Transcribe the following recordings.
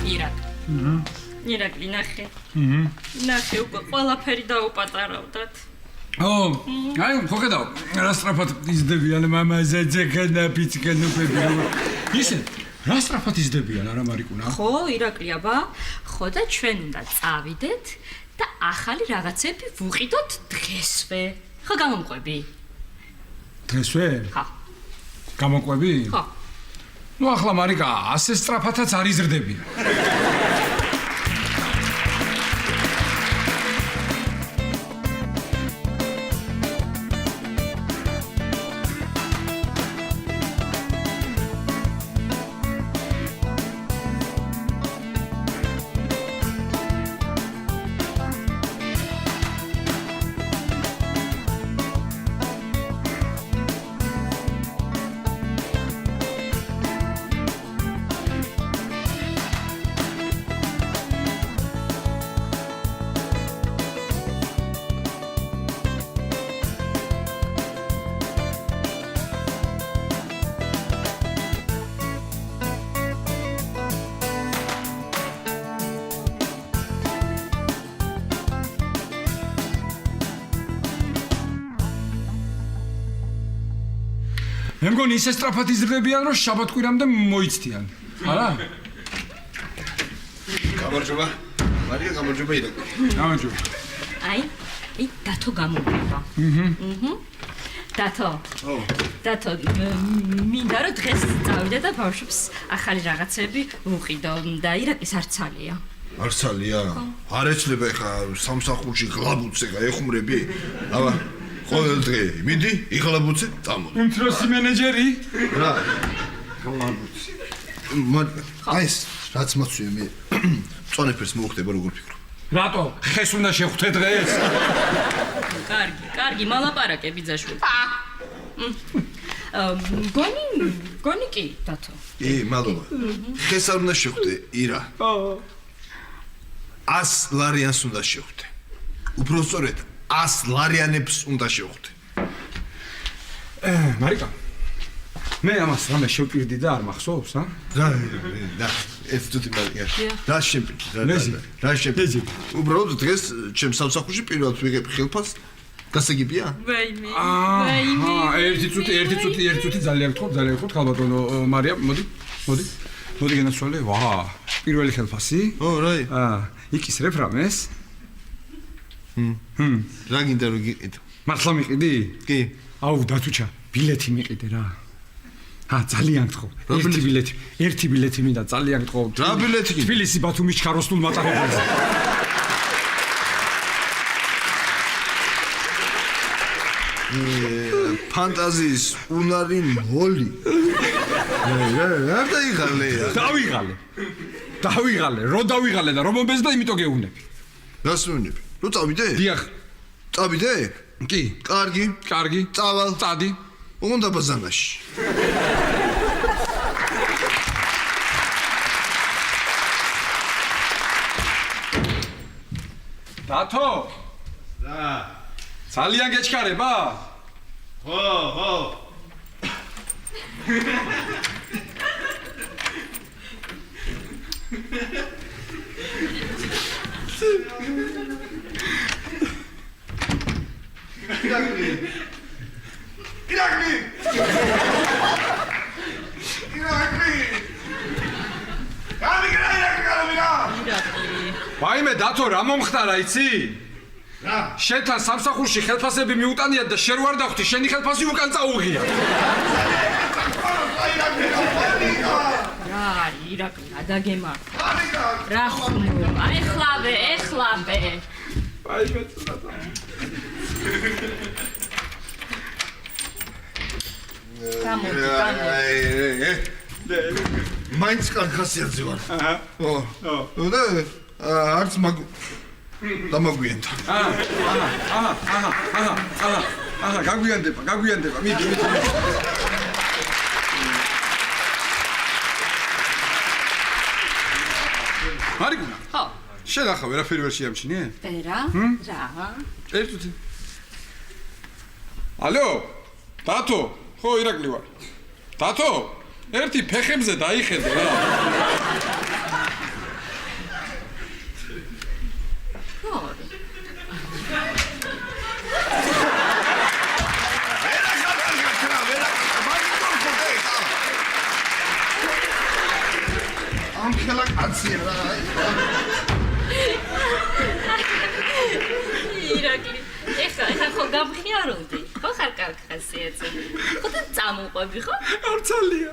ირაკლი ნახე. ნახე უკვე ყველაფერი დაუპატარავდათ. აი, ხო ხედავ, რა სწრაფად იზრდებიან მამაზეძე პიცკენუპები. ისე, რა სწრაფად იზრდებიან არა მარიკუნა? ხო, ირაკლი აბა, ხო და ჩვენ უნდა წავიდეთ და ახალი რაღაცები ვუყიდოთ დღესვე. ხო, გამომყვები? დღესვე? ხო. გამომყვები? ხო. ნუ ახლა მარიკა, ასე სწრაფადაც არ იზრდებიან. მე მგონი ისე სწრაფად იზრდებიან, რომ შაბათ-კვირამდე მოიცდიან. არა? გამარჯობა. მარია, გამარჯობა ირაკლი. გამარჯობა. აი, დათო გამომყვება. დათო. დათო, მინდა რომ დღეს წავიდე და ბავშვებს ახალი რაღაცები ვუყიდო და ირაკლის არცალია. არცალია? არ ეცლება ხა სამსახურში გლაბუცე გაეხუმრები? აბა ყოველ დღე მიდი, იღლაბუცე, წამოდი. უმცროსი მენეჯერი? რა? გლაბუცე. აი, რაც მოწვია მე. წონეფერს მოუხდება როგორ ფიქრობ? რატო? ხეს უნდა შეხვდე დღეს? კარგი, მალაპარაკე ბიძაშვილი. გონი კი, დათო. მადლობა. ხეს არ უნდა შეხვდე, ირა. 100 ლარიანს უნდა შეხვდე. უფრო სწორედ 100 ლარიანებს უნდა შეხვდე. მარიკა. მე ამას რამე შევპირდი და არ მახსოვს, ა? და ეს თვითი მარია. რა შემპირდი? რა შემპირდი? უბრალოდ დღეს ჩემ სამსახურში პირველად ვიღებ ხელფას. გასაგებია? ვაიმე. ერთი წუთი ძალიან გთხოვთ, ხალბატონო მარია, მოდი გენაცვალე. ვა, პირველი ხელფასი? რაი. იკისრებ რამეს? რა გინდა რომ გიყიდო? მართლა მიყიდი? კი. აუ, დათუჩა, ბილეთი მიყიდე რა. ძალიან გთხოვ. ერთი ბილეთი მინდა, ძალიან გთხოვ. რა ბილეთი? თბილისი ბათუმის ჩქაროსნულ მატარებელზე. ფანტაზიის უნარი მოლი. რა დავიღალე, რო დავიღალე და რომ მომბეს და იმიტომ გეუნები. რას მეუნები? ნუ წავიდე? დიახ. წავიდე? კი. კარგი. წავალ. წადი. უნდა ბაზანაში. დათო? რა? ძალიან გეჩქარება? ხო. ირაკლი! ვაიმე დათო, რა მომხდარა, იცი? რა? შენთან სამსახურში ხელფასები მიუტანიათ და შენ ვარ დახვდი, შენი ხელფასი უკან წაუღია. რა არის ირაკლი, ადაგემართა. რა ხუმრობ? ეხლავე. ვაიმე ცოტა. გამოდი. მაინც კარგასიაძე ვარ. და არც დამაგვიანდა. გაგვიანდება. მიდი. მარიკუნა. ხო. შენ ახლა ვერაფერი ვერ შეამჩნიე? ვერა? რა? ერთუთი. ალო? დათო? ხო, ირაკლი ვარ. დათო? ერთი ფეხებზე დაიხედე რა. და კაცია რა. ირაკლი, ეხლა ხო გამხიარულდი? ხო ხარ კარგ ხასიათზე. ხო და წამოყვები ხო? არცალია.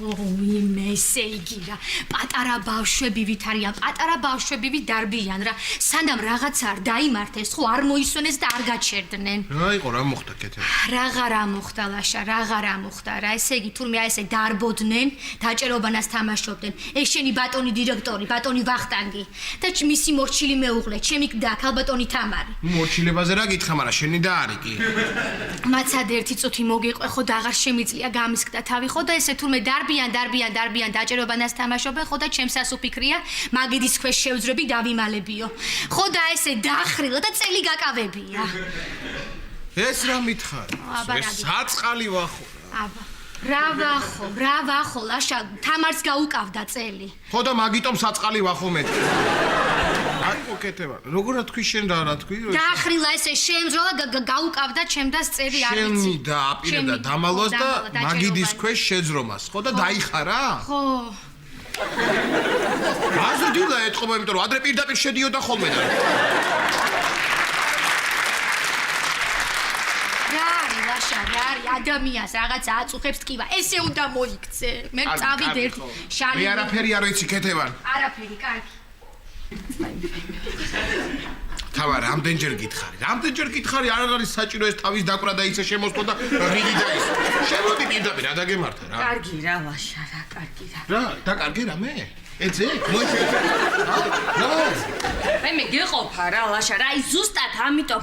ვინმე ესე იგი რა პატარა ბავშვები ვით არიან პატარა ბავშვები ვით დარბიან რა სანამ რაღაცა არ დაიმართეს ხო არ მოისვენეს და არ გაჩერდნენ რა იყო რა მოხდა კეთე რაღარა მოხდა ლაშა რაღარა მოხდა რა ესე იგი თურმე აი ესე დარბოდნენ დაჭერობანას თამაშობდნენ ეს შენი ბატონი დირექტორი ბატონი ვახტანგი და მისი მორჩილი მეუღლე ჩემი და ქალბატონი თამარი მორჩილებაზე რა გითხა მაგრამ შენი და არის კი მაცად ერთი წუთი მოგეყვე ხო და აღარ შემიძლია გამისკდა თავი ხო და ესე თურმე დარბიან დაჭერობანას თამაშობენ ხო და ჩემსაც უფიქრია მაგიდის ქვეშ შევძრები დავიმალებიო ხო და ესე დახრილა და წელი გაკავებია ეს რა მითხარ ეს საწყალი ვახო რა ვახო ლაშა თამარს გაუკავდა წელი ხო და მაგიტომ საწყალი ვახო მე აი უკეთება როგორ რა თქვი შენ რა თქვი დახრილა ესე შემძროლა გაუკავდა ჩემდას წელი არ ვიცი შენი და აპირებდა დამალვას და მაგიდის ქვეშ შეძრომას ხო და დაიხარა ხო აზრდილა ეთყობა იმიტომ რომ ადრე პირდაპირ შედიოდა ხოლმე და რა არის ადამიანს რაღაცა აწუხებს ტკივა ესე უნდა მოიქცე მე წავიდე ერთი შალი მე არაფერი არ ვიცი კეთევან არაფერი კარგი თავა რამდენჯერ გითხარი არ არის საჭირო ეს თავის დაკვრა და ისე შემოსტო და რიგი დაისო შემოდი პირდაპირ რა დაგემართა რა კარგი რა ლაშა რა კარგი რა და კარგი რა მე ეცე მოიჭერე რა აი მე გეყოფა რა ლაშა რა ის ზუსტად ამიტომ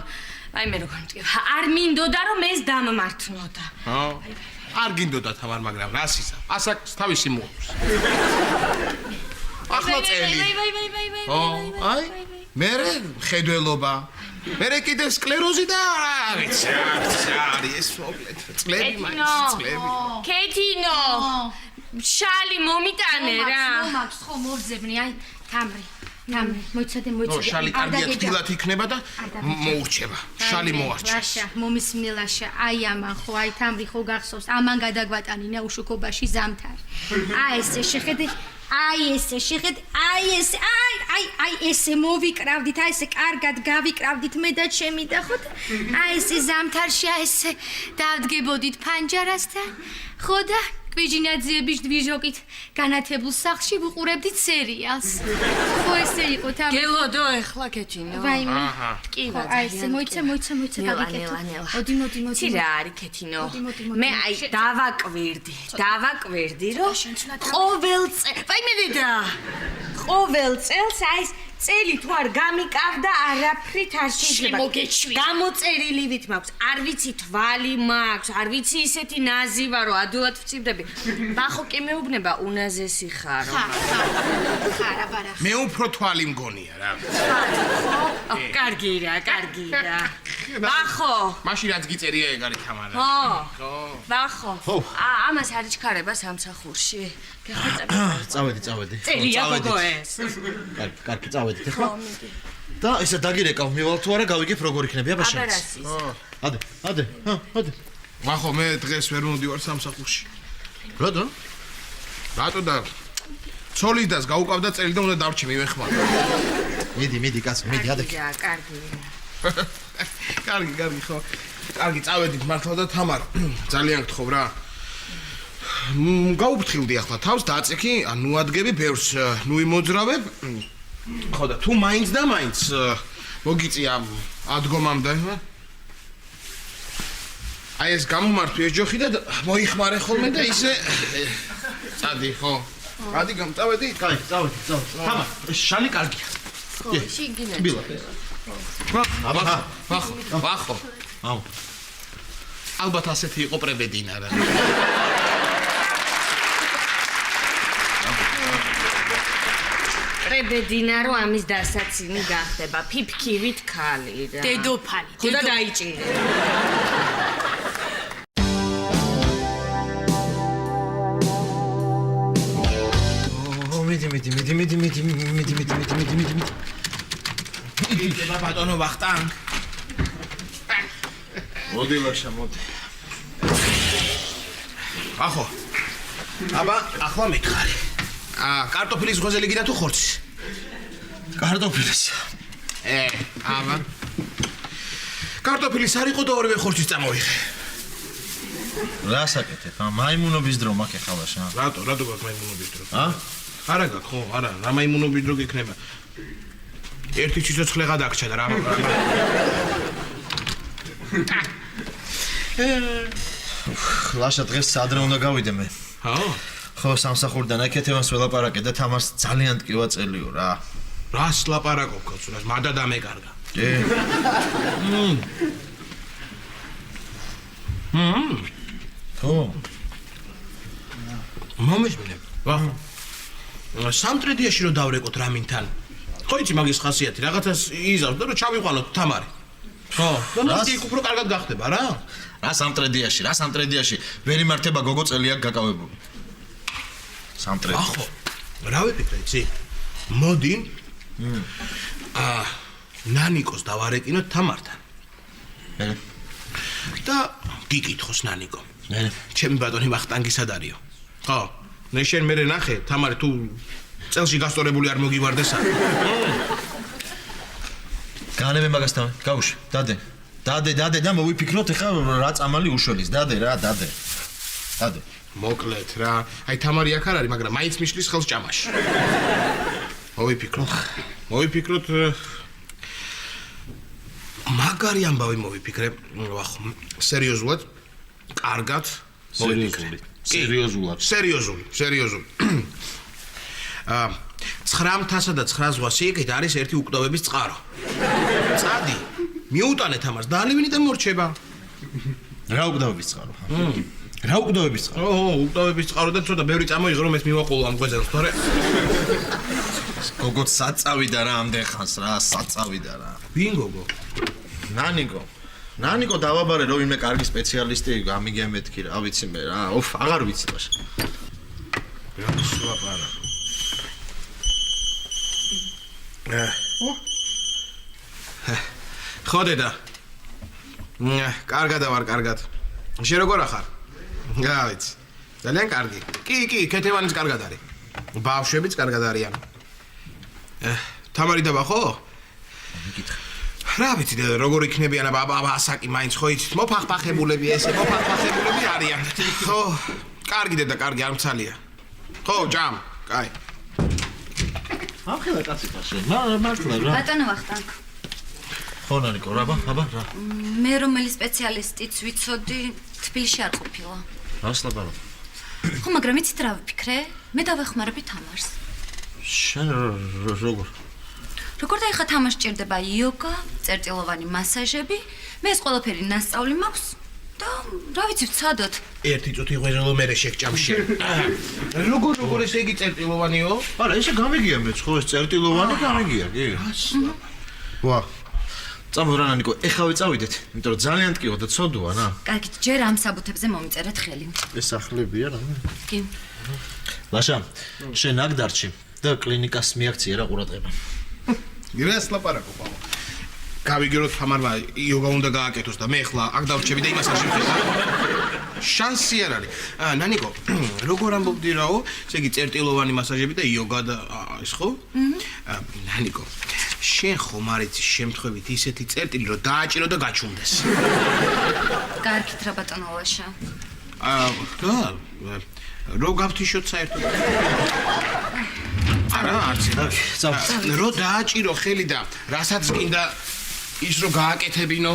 აი მე როგორ მტკივა არ მინდოდა რომ ეს დამმართნოდა არ გინდოდა თამარ მაგრამ რასისა ასაკს თავისი მოაქვს ახლა წელი აი მერე ხედველობა მერე კიდე სკლეროზი და ვიცი არის ეს მოკლედ წლები მაინც წლები კეთინო შალი მომიტანე რა მაქვს ხო მოძებნი აი თამრი მოიცადე შალი კარგია თბილად იქნება და მოურჩება შალი მოარჩა ლაშა მომისმილაშა აი ამან ხო აი თამრი ხო გახსოვს ამან გადაგვატანინა უშუქობაში ზამთარი აი ესე შეხედე აი ესე მოვიკრავდით აი ესე კარგად გავიკრავდით მე და ჩემი და ხო აი ესე ზამთარში აი ესე დავდგებოდით ფანჯარასთან ხო და კვიჯინაძიების დვიჟოკით განათებულ სახლში ვუყურებდით სერიალს. ხო ესე იყო თან. გელოდო ეხლა კეთინო. ვაიმე. კი ხო აი ესე მოიცა გავიკეთო. მოდი. ცი რა არის კეთინო? მე აი დავაკვირდი რომ ყოველ წელს აი წელი თუ არ გამიკავდა არაფრით არ შეიძლება გამოწერილივით მაქვს არ ვიცი თვალი მაქვს არ ვიცი ისეთი ნაზივა რომ ადვილად ვწივდები ბახო კი მეუბნება უნაზესი ხარო ხარა ბარა მე უფრო თვალი მგონია რა კარგი რა ბახო მაშინ რაც გიწერია ეგ არის თამარა ხო ბახო ამას არ იჩქარება სამსახურში წავედი. წელია გოგო ეს. კარგი, წავედით ახლა. და ესე დაგირეკავ, მივალ თუ არა გავიგებ როგორ იქნებია ბაშანიც. ადე. ვახო მე დღეს ვერ მოდივარ სამსახურში. რატო? რატო და ცოლიდას გაუკავდა წელი და უნდა დავჭი მივეხმარ. მიდი კაცო, მიდი ადე. კარგი ხო. კარგი, წავედით მართლა და თამარ. ძალიან გთხოვ რა. გაუფრთხილდი ახლა თავს დაწექი, ნუ ადგები ბევრს, ნუ იმოძრავებ. ხო და თუ მაინც მოგიწია ადგომამდე. აი ეს გამომართვი ეს ჯოხი და მოიხმარე ხოლმე და ისე წადი ხო. გადი გამწავედი? კაი, წავედი. თამა, შალი კარგია. ხო, შიგინე. ვახო. აუ. ალბათ ასეთი იყო პრებედინა რა. პრებედინა რომ ამის დასაცინი გახდება ფიფქივით ქალი რა. დედოფალი. ხო და დაიჭირე. მიდი. იდება ბატონო ვახტანგ. მოდი ლაშა, მოდი. ახო. აბა, ახლა მითხარი. კარტოფილის ღოზელი გიდა თუ ხორცის? კარტოფილის. აბა. კარტოფილის არ იყო და ორივე ხორცის წამოიღე. რა საკეთებ? მაიმუნობის დრო მაქვს ახლა ლაშა. რატო გაქვს მაიმუნობის დრო? არა გაქვს, ხო, არა, რა მაიმუნობის დრო გიქნება? ერთი ციცოცხლე გადაგჭა და რა ლაშა დღეს სადრე უნდა გავიდე მე. ხო, სამსახურიდან აკეთებას ველაპარაკე და თამარს ძალიან ტკივა წელიო რა. რას ლაპარაკობ კაცურას? მადა დამეკარგა. კი. ხო. მომეშმენე. სამტრედიაში რო დავრეკოთ რამინთან. ხო იცი მაგის ხასიათი, რაღაცას იზავს და რო ჩავიყვანოთ თამარი. ხო, და ნახე იქ უფრო კარგად გახდება რა. რა სამტრედიაში ვერ იმართება გოგო წელიაკ გაკავებული. სამტრედი. ახო, რა ვიფიქრე, იცი? მოდი. ნანიკოს დავარეკინოთ თამართან. და გიკითხოს ნანიკო. ჩემი ბატონი ვახტანგი სად არისო? ხო, შენ მე ნახე, თამარი თუ წელში გასწორებული არ მოგივარდესა. განებე მაგასთან, გავუშვი, დადე და მოვიფიქროთ ახლა რა წამალი უშველის, დადე. მოკლედ რა, აი თამარი აქ არ არის, მაგრამ მაინც მიშლის ხელს ჭამაში. მოვიფიქროთ. მაგარი ამბავი მოვიფიქრე, ვახო, სერიოზულად, კარგად მოვიფიქრე. სერიოზული. 9,900 იქით არის ერთი უკვდავების წყარო. წადი, მიუტანე თამარს, დაალევინი და მორჩება. რა უკვდავების წყარო? რა უკვდავების წყარო? უკვდავების წყარო და ცოტა ბევრი წამოიღე რომ ეს მივაყოლო ამ გვეზელს, თორე გოგო საწავიდა რა ამდენ ხანს რა, საწავიდა რა. ვინ გოგო? ნანიკო დავაბარე რომ იმე კარგი სპეციალისტი გამიგე მეთქი რა ვიცი მე რა. აღარ ვიცი ბაშა. რას ლაპარაკო? ხო დედა. კარგად ვარ, კარგად. შენ როგორ ახარ? რა ვიცი. ძალიან კარგი. კი, ქეთევანიც კარგად არის. ბავშვებიც კარგად არიან. თამარი დაბა ხო? მიკითხე. რა ვიცი და როგორ იქნებიან აბა ასაკი მაინც ხო იცით? მოფახფახებულები არიან. ხო, კარგი დედა, კარგი, არ მცალია. ხო, ჭამ, კაი. ახლა კაცი ხარ. მართლა რა. ბატონო ვახტანგ. ხო ნანიკო, რა. მე რომელი სპეციალისტიც ვიცოდი, თბილისში არ ყოფილა. რას ლაპარაკობ? ხო, მაგრამ იცით რა ვფიქრე? მე დავეხმარები თამარს. შენ როგორ? როგორ და ეხა თამარს ჭირდება იოგა, წერტილოვანი მასაჟები, მე ეს ყველაფერი ნასწავლი მაქვს და რა ვიცი ვცადოთ. ერთი წუთი ღვეჟელო მერე შეგჭამში. როგორ ესე იგი წერტილოვანიო? არა, ესე გამიგია მეც ხო ეს წერტილოვანი გამიგია, კი? ვა. წამო რა ნანიკო, ეხავე წავიდეთ, იმიტომ რომ ძალიან ტკივა და ცოდოა რა. კარგით, ჯერ ამ საბუთებზე მომიწერეთ ხელი. ეს სახლებია რა. კი. ლაშა, შენ აქ დარჩი და კლინიკას მიაქციე რა ყურადღება. გირას ლაპარაკო პავა. გავიგერო თამარმა იოგა უნდა გააკეთოს და მე ხლა აქ დავრჩები და იმას არ შევხედა. შანსი არ არის. ნანიკო, როგორ ამბობდი რაო? ესე იგი წერტილოვანი მასაჟები და იოგა და ის ხო? ნანიკო, შენ ხომ არ იცი შემთხვევით ისეთი წერტილი რომ დააჭირო და გაჩუმდეს. კარგით რა ბატონო ლაშა. რო გავთიშოთ საერთოდ. არა, არც წავ. რო დააჭირო ხელი და რასაც გინდა ის რო გააკეთებინო.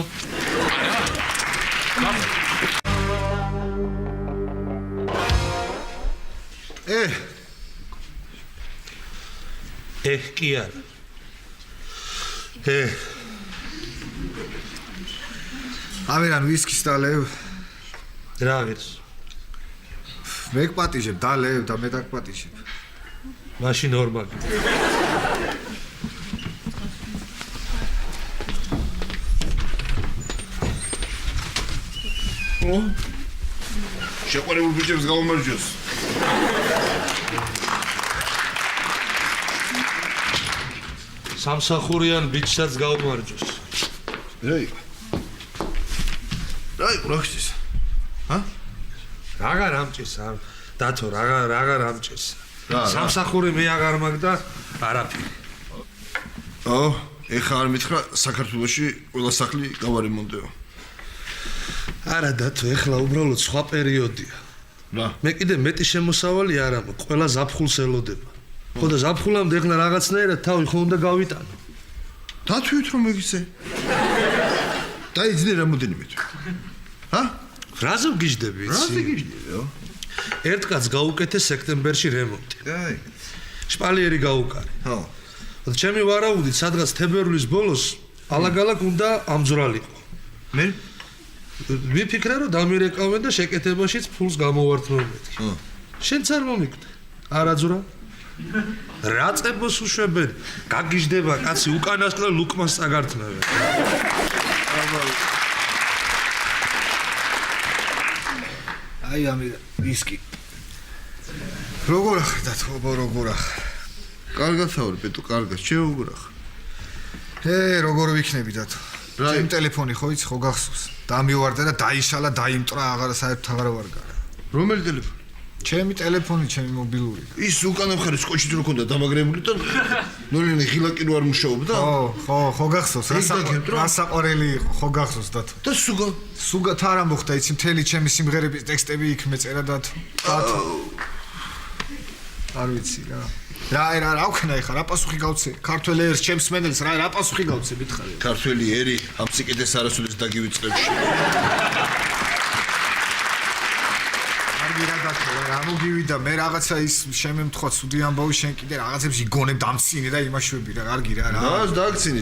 კი არა. ამერან ვისკის დალევ. რა ღირს? მე გპატიჟებ დალევ და მე დაგპატიჟებ. მაშინ ორმაგი. შეყვარებულ ბიჭებს გავუმარჯოს. სამსახურიან ბიჭსაც გაუმარჯოს. ეი. რა იყო რა ხდის? ჰა? Აღარ ამჭის, დათო, აღარ ამჭის. სამსახური მე აღარ მაქვს და არაფერი. ეხა არ მითხრა საქართველოში ყველა სახლი გავარემონტეო. არა დათო, ეხლა უბრალოდ სხვა პერიოდია. რა? მე კიდე მეტი შემოსავალი არ მაქვს, ყველა ზაფხულს ელოდება. ხო და ზაფხულამდე ეხლა რაღაცნაირად თავი ხო უნდა გავიტანო. დათვით რომ მეგიცე. დაიძინე რამოდენიმე თუ. ჰა? რაზე ვგიჟდები იცი? რაზე გიჟდებიო? ერთ კაცს გაუკეთე სექტემბერში რემონტი. აი. შპალიერი გაუკარე. ხო. და ჩემი ვარაუდით, სადღაც თებერვლის ბოლოს ალაგ-ალაგ უნდა ამძვრალიყო. მე? ვიფიქრე რომ დამირეკავენ და შეკეთებაშიც ფულს გამოვართმევ მეთქი. შენც არ მომიკვდა. არაძვრა. რა წებოს უშვებენ? გაგიჟდება კაცი უკანასკნელ ლუკმას წაგართმევენ. აი ამირა ვისკი. როგორ ახლა თქო როგორ ახლა? კარგად თავი პეტო, კარგად. შეუგრა. როგორ ვიქნები დათო? ჩემ ტელეფონი ხო იცი ხო გახსოვს? დამივარდა და დაიშალა, დაიმტრა, საერთოდ აღარ ვარ გარა. რომელი ტელეფონი? ჩემი ტელეფონი, ჩემი მობილური. ის უკანა მხარეს კოჩით რო ქონდა დამაგრებული და ნოლენი ღილაკი რო არ მუშაობდა? ხო გახსოვს. რა საყვარელი იყო, ხო გახსოვს დათო? და სუგა? სუგათ არ ამოხდა, იცი მთელი ჩემი სიმღერების ტექსტები იქ მეწერა დათო. არ ვიცი რა. რა ვქნა ეხა, რა პასუხი გავცე? ქართველ ერს ჩემს მენელს რა პასუხი გავცე, მითხარი. ქართველი ერი ამ სიკეთეს არასოდეს დაგივიწყებში. რა მოგივიდა მე რაღაცა ის შემემთხვა ცუდი ამბავი შენ კიდე რაღაცებს იგონებ დამცინე და იმაშვები რა კარგი რა დაგცინი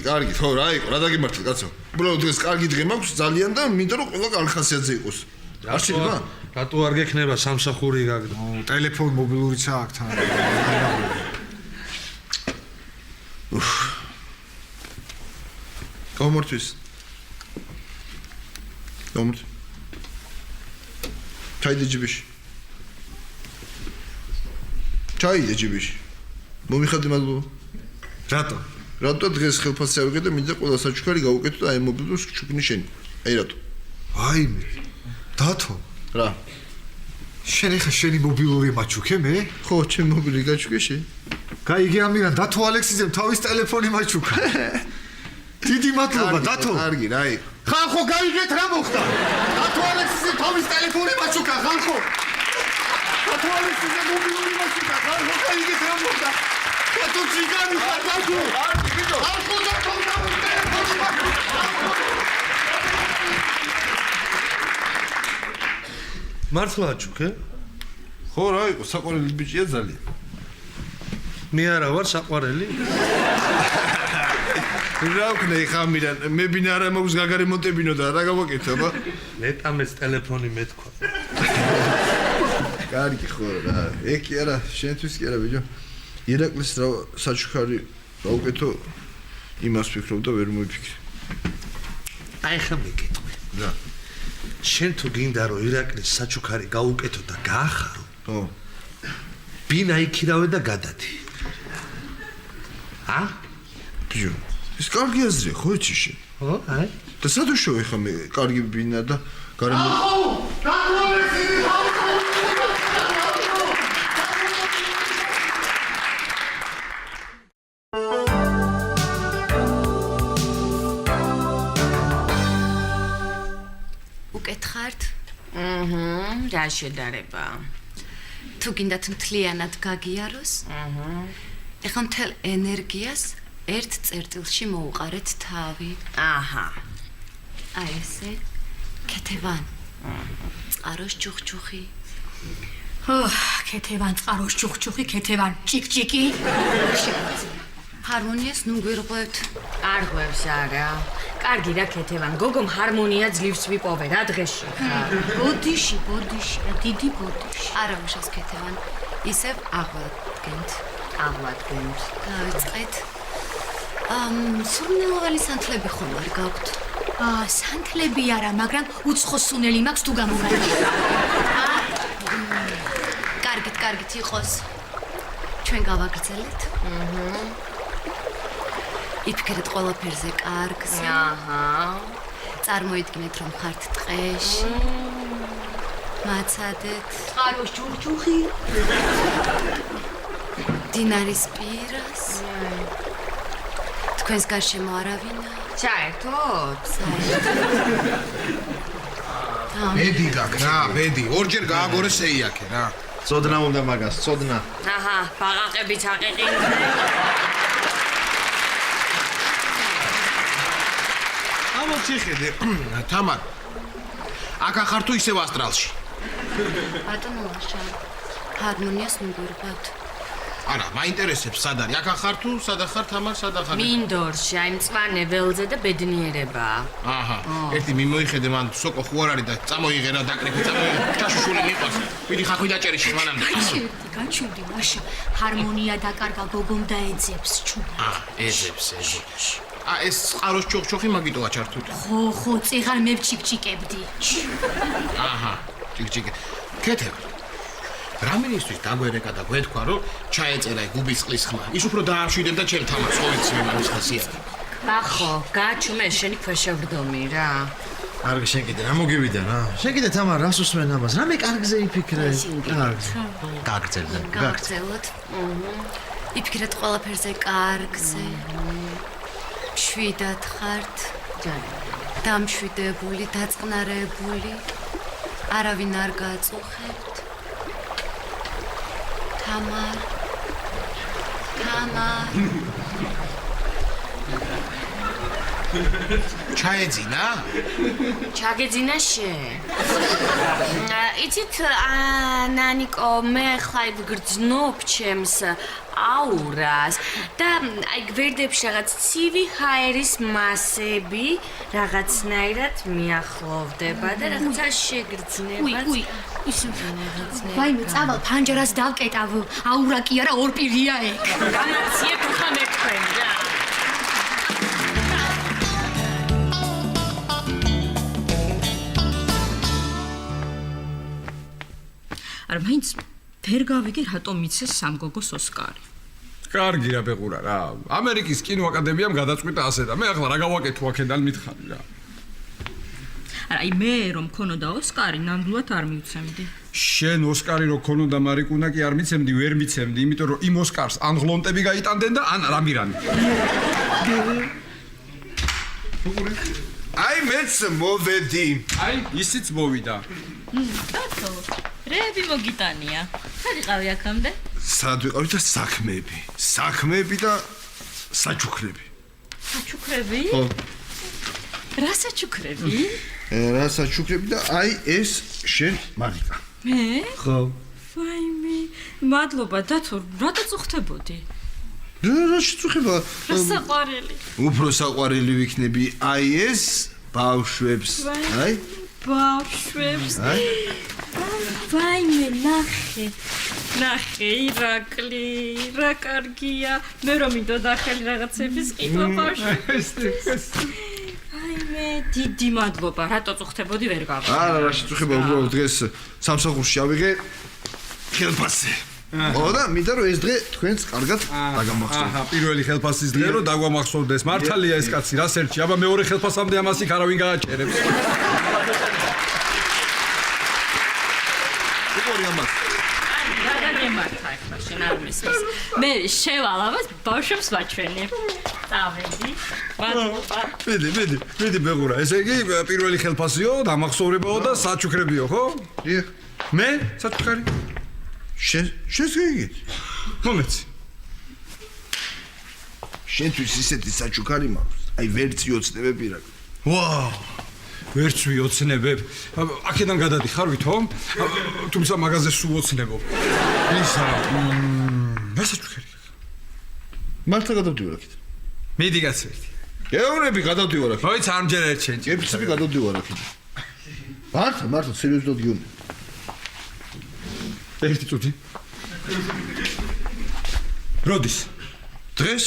კარგი ხო რა იყო რა დაგიმართლე კაცო უბრალოდ დღეს კარგი დღე მაქვს ძალიან და მინდა რომ ყველა კარგი ხასიათზე იყოს არ შეიძლება რატო არ გექნება სამსახური გაგდა ტელეფონ მობილურიც აქვს თან გამორთვის ჩაიდე ჯიბიში მომიხადე მადლობა რატო დღეს ხელფასი ავიღე და მინდა ყველა საჩუქარი გავუკეთო და აი მობილურს ჩუქნი შენი აი რატო აი მე დათო რა შენ ეხა შენი მობილური მაჩუქე მე ხო ჩემი მობილური გაჩუქე შენ გაიგე ამირან დათო ალექსიძემ თავის ტელეფონი მაჩუქა დიდი მადლობა დათო კარგი რა იყო ხალხო გაიგეთ რა მოხდა დათო ალექსიძემ თავის ტელეფონი მაჩუქა ხალხო დათო ალექსიძემ მობილური მაჩუქა ხალხო გაიგეთ რა მოხდა დათო ციგანი ხარ დათო ხალხო დათო ტელეფონი მაჩუქა მართლა აჩუქე ხო რა იყო საყვარელი ბიჭია ძალიან მე არა ვარ საყვარელი რა ვქნე ხამირან მე ბინა არა მაქვს გაგარემონტებინო და რა გავაკეთო აბა ნეტამეს ტელეფონი მეთქვა კარგი ხო რა ეგ კი არა შენთვის კი არა ბიჭო ირაკლის რა საჩუქარი გავუკეთო იმას ვფიქრობ და ვერ მოიფიქრე აი ხა მეკითხე რა შენ თუ გინდა რომ ირაკლის საჩუქარი გაუკეთო და გაახარო ხო ბინა იქირავე და გადადი ბიჭო ის კარგი აზრია ხო იცი შენ ხო აი და სადუშო ეხა მე კარგი ბინა და უკეთხართ რა შედარება თუ გინდათ მთლიანად გაგიაროს ეხლა მთელ ენერგიას ერთ წერტილში მოუყარეთ თავი აჰა აი ესე ქეთევან წყაროს ჩუხჩუხი ქეთევან წყაროს ჩუხჩუხი ქეთევან ჭიკჭიკი ჰარმონიას ნუ გვირღვევთ არ ღვევს არა კარგი რა ქეთევან გოგომ ჰარმონია ძლივს ვიპოვე რა დღეში ბოდიში დიდი ბოდიში არა უშავს ქეთევან ისევ აღვადგენთ დავიწყეთ სურნელოვანი სანთლები ხომ არ გაქვთ სანთლები არა მაგრამ უცხო სუნელი მაქვს თუ გამოგაიჭირა კარგით იყოს ჩვენ გავაგრძელეთ იფიქრეთ ყველაფერზე კარგზე წარმოიდგინეთ რომ ხართ ტყეში. მაცადეთ წყაროს ჯურჯუხი. დინარის პირას. თქვენს გარშემო არავინა. საერთოდ? ბედი გაქვს რა, ბედი. ორჯერ გააგორე შეიაქე რა. წოდნა უნდა მაგას, წოდნა. აჰა, ბაღაყებიც აყეყინე. ამოც იხედე, თამარ. აქ ახარ თუ ისევ ასტრალში? ბატონო ლაშა ჰარმონიას მიგურბავთ. არა, მაინტერესებს სად არის? აქ ახარ თუ სად ახარ თამარ, სად ახარ? მინდორში, აი მწვანე ველზე და ბედნიერებაა. აჰა, ერთი მიმოიხედე მან სოკო ხო არ არის და წამოიღე რა დაკრიფე, წამოიღე. ჩაშუშული მიყვას. მიდი ხახვი დაჭერი შემანამდე. გაჩვდი ლაშა ჰარმონია დაკარგა გოგომ და ეძებს ჩუნა. ეძებს. ეს წყაროს ჩოხჩოხი მაგიტოა ჩართული. ხო, წიღარ მე ვჩიკჩიკებდი. აჰა, ჩიკჩიკე. კეთებ. რამინისთვის დაგვერეკა და გვეთქვა რომ ჩაეწერა გუბის წყლის ხმა. ის უფრო დაამშვიდებდა ჩემ თამარს, ხო ვიცი მე მაგის ხასიათი. ახო, გაჩუმე შენი ქვეშევრდომი რა. კარგი, შენ კიდე რა მოგივიდა რა? შენ კიდე თამარ რას უსმენ ამას? რამე კარგზე იფიქრე. გაგრძელოთ. იფიქრეთ ყველაფერზე კარგზე. შვიდად ხართ. დამშვიდებული, დაწყნარებული. არავინ არ გააწუხებთ. თამარ. ჩაეძინა? ჩაგეძინა შენ. იცით, ნანიკო, მე ხა გრძნობ ჩემს აურას და აი გვერდებში რაღაც ცივი ჰაერის მასები რაღაცნაირად მიახლოვდება და რაღაცა შეგრძნება. ვაიმე, წავალ ფანჯარას დავკეტავ. აურა კი არა, ორ პირია ეგ. განაციებ ხომ ერთქვენ რა. არა მაინც ვერ გავიგე რატომ მიცეს სამგოგოს ოსკარი. კარგი რა ბეღურა რა. ამერიკის კინოაკადემიამ გადაწყვიტა ასე და მე ახლა რა გავაკეთო აქედან მითხარი რა. არა, აი მე რომ მქონოდა ოსკარი, ნამდვილად არ მივცემდი. შენ ოსკარი რო ქონოდა მარიკუნა კი არ მიცემდი, ვერ მიცემდი, იმიტომ რომ იმ ოსკარს ან ღლონტები გაიტანდნენ და ან რამირანი. აი მეც მოვედი. აი ისიც მოვიდა. კაცო, რები მოგიტანია. სად იყავი აქამდე? სად ვიყავი და საქმეები და საჩუქრები. საჩუქრები? ხო. რა საჩუქრები? რა საჩუქრები და აი ეს შენ მარიკა. მე? ხო. ვაიმე, მადლობა დათო, რატო წუხდებოდი? რა შეწუხება? რა საყვარელი. უფრო საყვარელი ვიქნები. აი ეს ბავშვებს. აი ბავშვებს. ვაიმე, ნახე, ირაკლი, რა კარგია. მე რომ მინდოდა ახალი რაღაცების ყიდვა ბავშვებს. ვაიმე, დიდი მადლობა. რატო წუხდებოდი ვერ გავიგე. არა, რა შეწუხება, უბრალოდ დღეს სამსახურში ავიღე ხელფასზე. ო და მინდა რომ ეს დღე თქვენს კარგად დაგამახსოვრდეთ. აჰა, პირველი ხელფასის დღე რომ დაგვამახსოვდეს. მართალია ეს კაცი, რას ერჩი? აბა მეორე ხელფასამდე ამას იქ არავინ გააჭერებს. გადაგემართა ახლა შენ არ მისმის. მე შევალ ამას ბავშვებს ვაჩვენე. წავედი. მადლობა. მედი ბეღურა. ესე იგი პირველი ხელფასიო, დამახსოვრებაო და საჩუქრებიო, ხო? დიახ. მე საჩუქარი. შენს გიგით. მომეცი. შენთვის ისეთი საჩუქარი მაქვს. აი ვერცი ოცნებები რა. ვაუ. ვერც ვიოცნებებ. აქედან გადადიხარ ვითომ? თუმცა მაღაზიას სულ ოცნებობ. ისა, რა საჩუქარი? მართლა გადავდივარ აქეთ. მიდი კაცო. გეუბნები გადავდივარ აქეთ. მოიც ამჯერ ერჩენ. გეფცები გადავდივარ აქეთ. მართლა სერიოზულად გიუნ. ერთი წუთი. როდის? დღეს?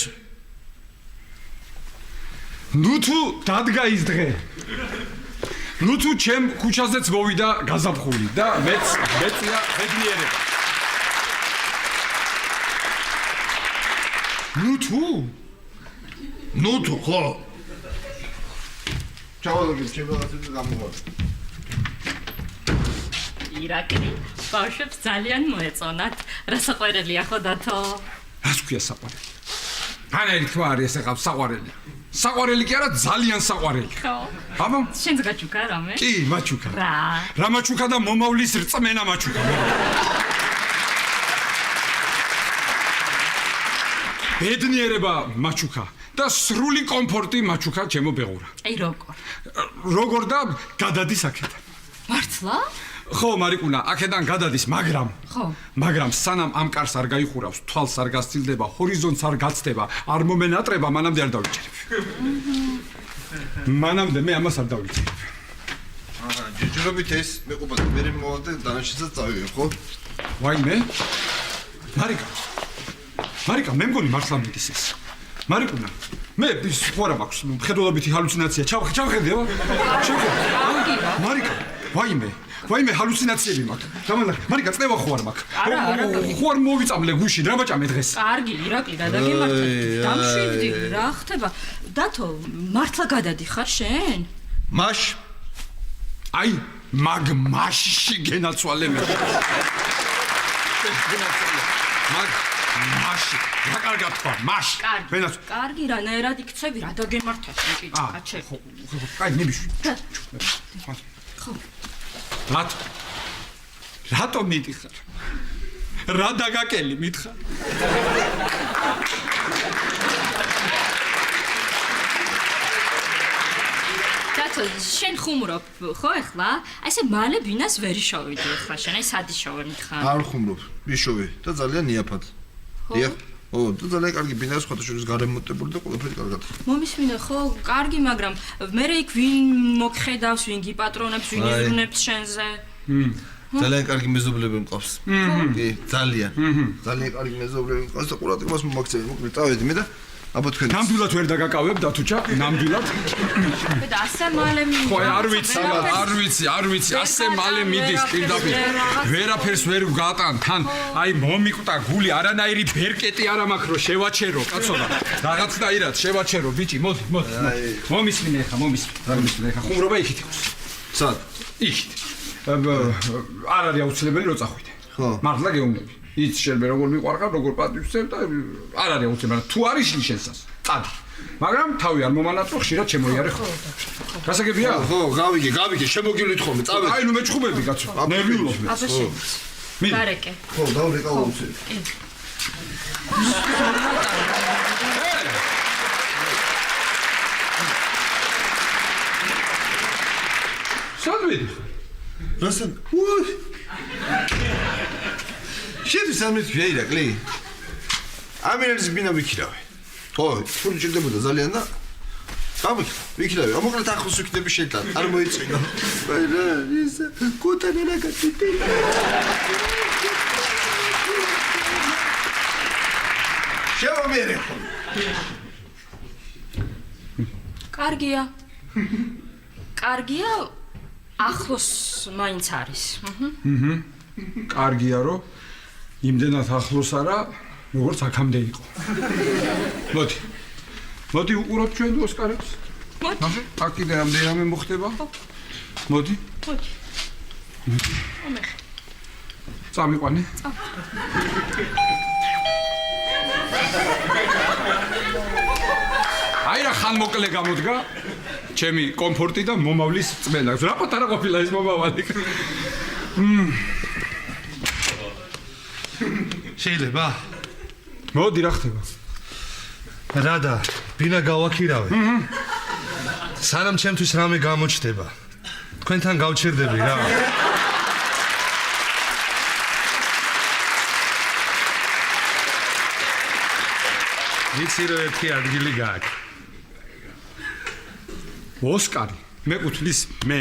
ნუ თუ დადგა ის დღე. ნუ თუ ჩემ ქუჩაზეც მოვიდა გაზაფხული და მეც მეწია ბედნიერება. ნუ თუ ხო. ჩავალობთ ჩემს გამოვარ. ირაკლი, ბავშვებს ძალიან მოეწონათ. რა საყვარელია ხო დათო? რას ქვია საყვარელი? ანერი თქვა არის ეს ეხა საყვარელი. საყვარელი კი არა, ძალიან საყვარელი. ხო. აბა, შენც გაჩუქა რამე? კი, მაჩუკა. რა? რა მაჩუკა და მომავლის რწმენა მაჩუკა. ბედნიერება მაჩუკა და სრული კომფორტი მაჩუკა ჩემო ბეღურა. აი როგორ? როგორ და გადადის აქედან. მართლა? ხო, მარიკუნა, აქედან გადადის, მაგრამ სანამ ამ კარს არ გაიხურავს, თვალს არ გასცილდება, ჰორიზონტს არ გაცდება, არ მომენატრება, მანამდე არ დავიჭერებ. მანამდე მე ამას არ დავიჭერებ. ჯერჯერობით ეს მეყובად მე მოვარ და დანარჩენსაც წავიღებ, ხო? ვაიმე? მარიკა, მე მგონი მართლა მიდის ეს. მარიკუნა, მე სხვა მაქვს, მხედველობითი ჰალუცინაცია, ჩავხედე, აბა? მარიკა, ვაიმე, ჰალუცინაციები მაქვს. გამანახე, მარიკა, წნევა ხო არ მაქვს? ხო არ მოვიწამლე გუშინ, რა ბაჭამე დღეს? კარგი, ირაკლი, გადაგემართა. დამშვიდდი, რა ხდება? დათო, მართლა გადადიხარ შენ? მაშ აი, მასში გენაცვალე მე. მასში, რა კარგად თქვა, მასში. კარგი, რანაირად იქცევი, რა დაგემართა შენ ჭიჭა, კაჩები. კაი, ნებიშვი. ხო. რატო მიდიხარ? რა დაგაკელი მითხარ? დათო, შენ ხუმრობ, ხო ახლა? აი ესე მალე ბინას ვერ შოვიდი ახლა შენ, აი სად შოვე მითხარ? არ ხუმრობ, ვიშოვე და ძალიან იაფად. დიახ. ო, და ძალიან კარგი ბინა სხვათა შორის გარემონტებული და ყველაფერი კარგად. მომისმინე ხო, კარგი, მაგრამ მე იქ ვინ მოგხედავს, ვინ გიპატრონებს, ვინ იზრუნებს შენზე? ძალიან კარგი მეზობლები მყავს. კი, ძალიან. ძალიან კარგი მეზობლები მყავს და ყურადღებას მომაქცევენ. მოკლედ წავედი მე და აბა თქვენ. ნამდვილად ვერ დაგაკავებ დათუჩა, ნამდვილად. და ასე მალე მიდის. ხო, არ ვიცი, ასე მალე მიდის პირდაპირ. ვერაფერს ვერ ვგატან, თან აი მომიკვდა გული, არანაირი ბერკეტი არ მაქვს რომ შევაჩერო, კაცონა. რაღაცნაირად შევაჩერო, ბიჭი, მოდი. მომისმინე ხა, ხუმრობა იქით იყოს. სად? იქით. არ არის აუცილებელი რომ წახვიდე. ხო. მართლა გეუბნები. იც შეიძლება როგორ მიყვარხარ, როგორ პატივისცემ და არ არის აუცილებელი. თუ არის შენსას, წადი. მაგრამ თავი არ მომანაწრო, ხშირად შემოიარე ხო? გასაგებია? ხო, გავიგე, შემოგივლით ხოლმე, წავედი. აი ნუ მეჩხუბები კაცო. ნერვიულობ მე. აბა შენ. გარეკე. ხო, დავრეკა უცებ. სად ვიდი? რასან? შედი სამეთქია ირაკლი. ამერელის ბინა ვიქირავე. ხო, ფული ჭირდებოდა ძალიან და ვიქირავე. მოკლედ ახლოს ვიქნები შენთან. არ მოიწინა. რა ის კუტანი რა გაწიტი. შევამერე. კარგია, ახლოს მაინც არის. კარგია რომ იმდენად ახლოს არა, როგორც აქამდე იყო. მოდი უყუროთ ჩვენ ოსკარებს. მოდი. აქ კიდე რამდენიმე მოხდება? მოდი. წამიყვანე. აი რა ხანმოკლე გამოდგა ჩემი კომფორტი და მომავლის წმენა. რა პატარა ყოფილა ეს მომავალი. შეიძლება? მოდი რა ხდება? რადა, ბინა გავაქირავე. სანამ ჩემთვის რამე გამოჩნდება. თქვენთან გავჩერდები რა. ვიცი რომ ერთი ადგილი გააქვს. ოსკარი, მეკუთვნის მე.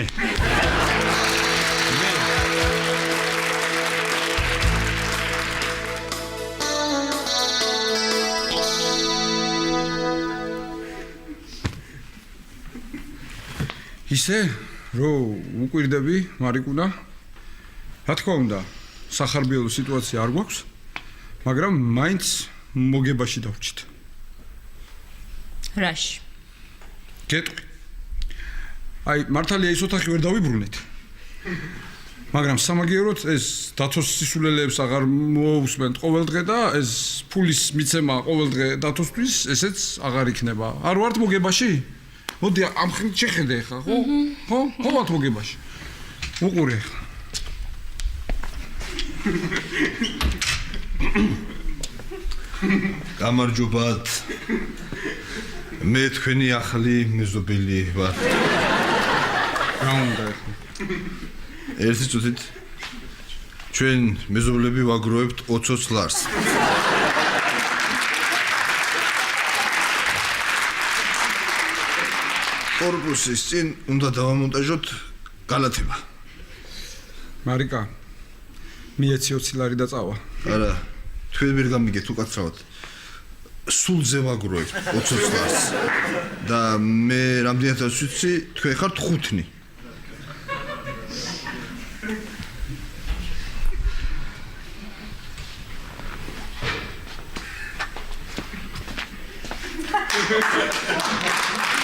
ისე, რომ უკვირდები, მარიკუნა, რა თქმა უნდა, სახარბიელო სიტუაცია არ გვაქვს, მაგრამ მაინც მოგებაში დავჭით. რაში? გეტყვი. აი მართალია ის ოთახი ვერ დავიბრუნეთ. მაგრამ სამაგიეროდ ეს დათოს სისულელეებს აღარ მოусმენთ ყოველდღე და ეს ფულის მიცემა ყოველდღე დათოსთვის ესეც აღარ იქნება. არ ვართ მოგებაში? მოდი ამ ხილ შეხედე ხა, ხო? ხო ვართ მოგებაში. უყურე ხა. გამარჯობათ. მე თქვენი ახალი მეზობელი ვარ. რა უნდა ეხლა? ერთი წუთით ჩვენ მეზობლები ვაგროვებთ 20 ლარს. კორპუსის წინ უნდა დავამონტაჟოთ გალათება. მარიკა მიეცი 20 ლარი და წავა. არა, თქვენ ვერ გამიგეთ უკაცრავად. სულზე ვაგროვებთ 20 ლარს. და მე რამდენადაც ვიცი, თქვენ ხართ 5-ნი. Ha ha ha!